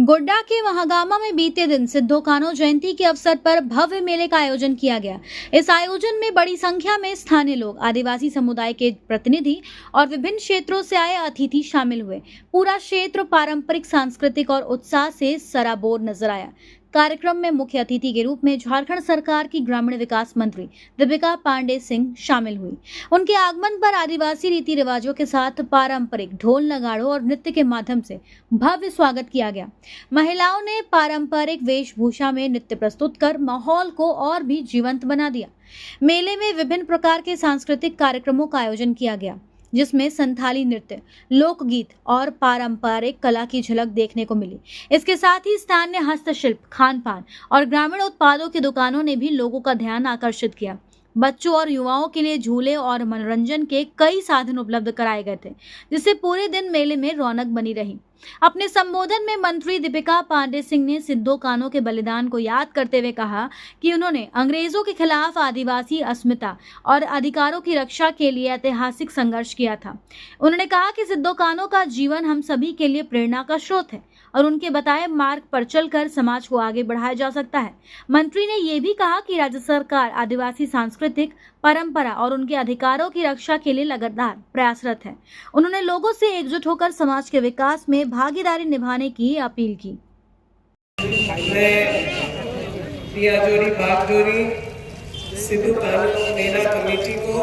गोड्डा के महागामा में बीते दिन सिद्धो कान्हो जयंती के अवसर पर भव्य मेले का आयोजन किया गया। इस आयोजन में बड़ी संख्या में स्थानीय लोग, आदिवासी समुदाय के प्रतिनिधि और विभिन्न क्षेत्रों से आए अतिथि शामिल हुए। पूरा क्षेत्र पारंपरिक, सांस्कृतिक और उत्साह से सराबोर नजर आया। कार्यक्रम में मुख्य अतिथि के रूप में झारखंड सरकार की ग्रामीण विकास मंत्री दीपिका पांडे सिंह शामिल हुई। उनके आगमन पर आदिवासी रीति रिवाजों के साथ पारंपरिक ढोल, नगाड़ों और नृत्य के माध्यम से भव्य स्वागत किया गया। महिलाओं ने पारंपरिक वेशभूषा में नृत्य प्रस्तुत कर माहौल को और भी जीवंत बना दिया। मेले में विभिन्न प्रकार के सांस्कृतिक कार्यक्रमों का आयोजन किया गया, जिसमें संथाली नृत्य, लोकगीत और पारंपरिक कला की झलक देखने को मिली। इसके साथ ही स्थानीय हस्तशिल्प, खान पान और ग्रामीण उत्पादों की दुकानों ने भी लोगों का ध्यान आकर्षित किया। बच्चों और युवाओं के लिए झूले और मनोरंजन के कई साधन उपलब्ध कराए गए थे, जिससे पूरे दिन मेले में रौनक बनी रही। अपने संबोधन में मंत्री दीपिका पांडे सिंह ने सिद्धो कान्हो के बलिदान को याद करते हुए कहा कि उन्होंने अंग्रेजों के खिलाफ आदिवासी अस्मिता और अधिकारों की रक्षा के लिए ऐतिहासिक संघर्ष किया था। उन्होंने कहा कि सिद्धो कान्हो का जीवन हम सभी के लिए प्रेरणा का स्रोत है और उनके बताए मार्ग पर चलकर समाज को आगे बढ़ाया जा सकता है। मंत्री ने ये भी कहा कि राज्य सरकार आदिवासी सांस्कृतिक परंपरा और उनके अधिकारों की रक्षा के लिए लगातार प्रयासरत है। उन्होंने लोगों से एकजुट होकर समाज के विकास में भागीदारी निभाने की अपील की। सिद्धो कान्हो मेला कमेटी को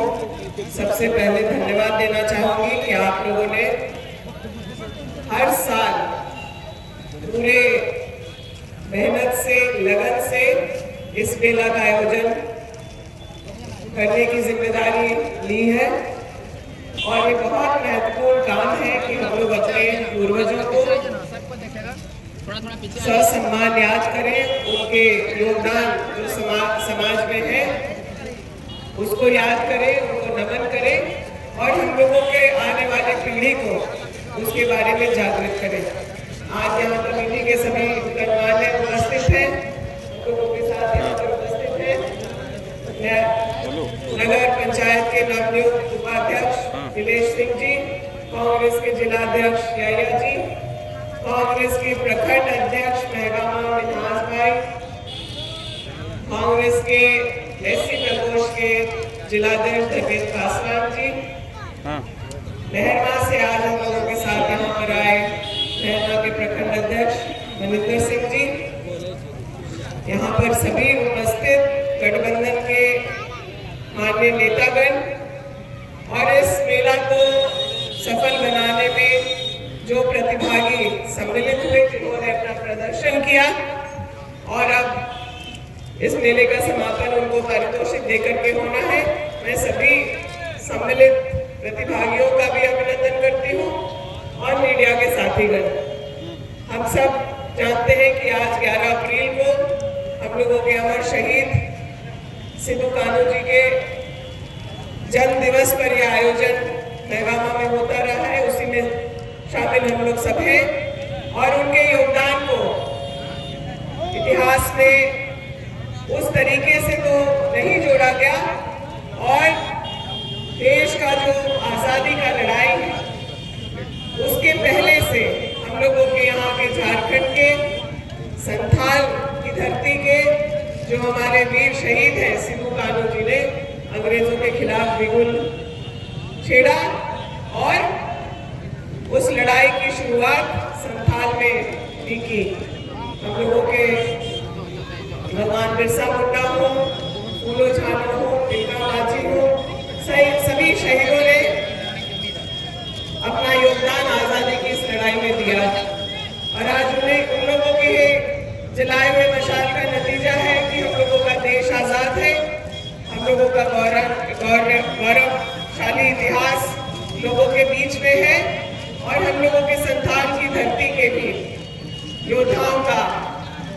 सबसे पहले धन्यवाद देना चाहूंगी कि आप लोगों ने हर साल पूरे मेहनत से, लगन से इस मेला का आयोजन करने की जिम्मेदारी ली है और ये बहुत महत्वपूर्ण काम है कि हम लोग अपने पूर्वजों को ससम्मान याद करें, उनके योगदान जो समाज में है उसको याद करें, उनको नमन करें और हम लोगों के आने वाले पीढ़ी को उसके बारे में जागृत करें। आज यहाँ कमेटी के सभी गणमान्य उपस्थित हैं, लोगों के साथ यहाँ पर उपस्थित हैं नगर पंचायत के नवनियुक्त उपाध्यक्ष दिलेश सिंह जी, कांग्रेस के जिलाध्यक्ष याया जी, कांग्रेस के प्रखंड अध्यक्ष महगामा विनाश भाई, कांग्रेस के एससी प्रकोष्ठ के जिलाध्यक्ष धर्मेंद्र पासवान जी, मेहरमा से आज हम लोगों के साथ यहाँ पर आए मेहरमा के प्रखंड अध्यक्ष मनिंदर सिंह जी, यहाँ पर सभी उपस्थित गठबंधन के माननीय नेतागण और इस मेला को सफल बनाने में जो प्रतिभागी सम्मिलित हुए, जिन्होंने अपना प्रदर्शन किया और अब इस मेले का समापन उनको पारितोषिक देकर के होना है। मैं सभी सम्मिलित प्रतिभागियों का भी अभिनंदन करती हूँ और मीडिया के साथीगण। हम सब जानते हैं कि आज 11 अप्रैल को हम लोगों के अमर शहीद सिद्धो कान्हो जी के जन्म दिवस पर यह आयोजन महगामा में होता रहा है, उसी में शामिल हम लोग सब हैं और उनके योगदान को इतिहास में उस तरीके से तो नहीं जोड़ा गया और देश का जो आज़ादी का लड़ाई है उसके पहले से हम लोगों के यहाँ के झारखंड के संथाल की धरती के जो हमारे वीर शहीद हैं सिद्धो कान्हो जी ने अंग्रेजों के खिलाफ बिगुल छेड़ा और उस लड़ाई की शुरुआत संथाल में भी की। हम लोगों के भगवान बिरसा मुंडा हो, फूलो झानो हो, टिक्का माझी हो, सभी शहीदों ने अपना योगदान आजादी की इस लड़ाई में दिया और आज उन्हें उन लोगों के जलाए हुए मशाल का नतीजा है कि हम लोगों का देश आजाद है, हम लोगों का गौरवशाली इतिहास लोगों के बीच में है और हम लोगों के संथाल की धरती के भी योद्धाओं का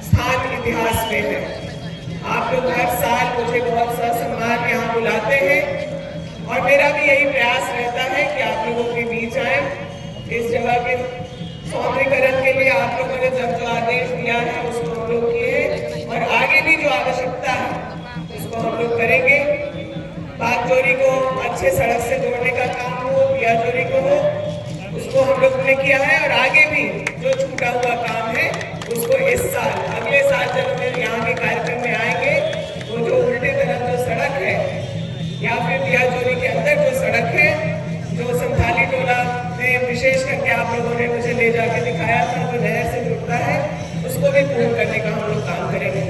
स्थान इतिहास में है। आप लोग हर साल मुझे बहुत सा सम्मान यहाँ बुलाते हैं और मेरा भी यही प्रयास रहता है कि आप लोगों के बीच आए। इस जगह के सौंदर्यीकरण के लिए आप लोगों ने जो आदेश दिया है उसको हम लोग किए और आगे भी जो आवश्यकता है उसको हम लोग करेंगे। बागजोरी को अच्छे सड़क से जोड़ने का काम हो, पियाजोरी को हो, उसको हम लोग ने किया है और आगे भी जो छूटा हुआ काम है उसको भी पूर्ण करने का हम लोग काम करेंगे।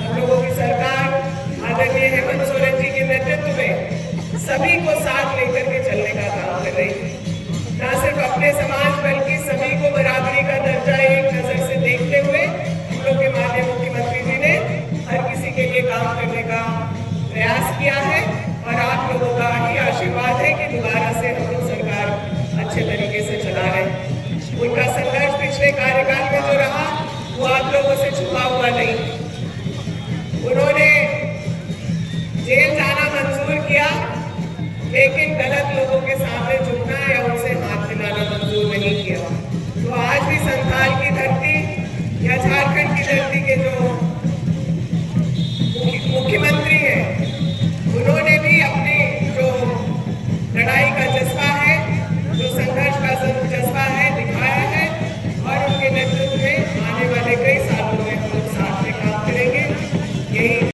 हम लोगों की सरकार आदरणीय हेमंत सोरेन जी के नेतृत्व में सभी को साथ लेकर के चलने का काम कर रही है, न सिर्फ अपने समाज बल्कि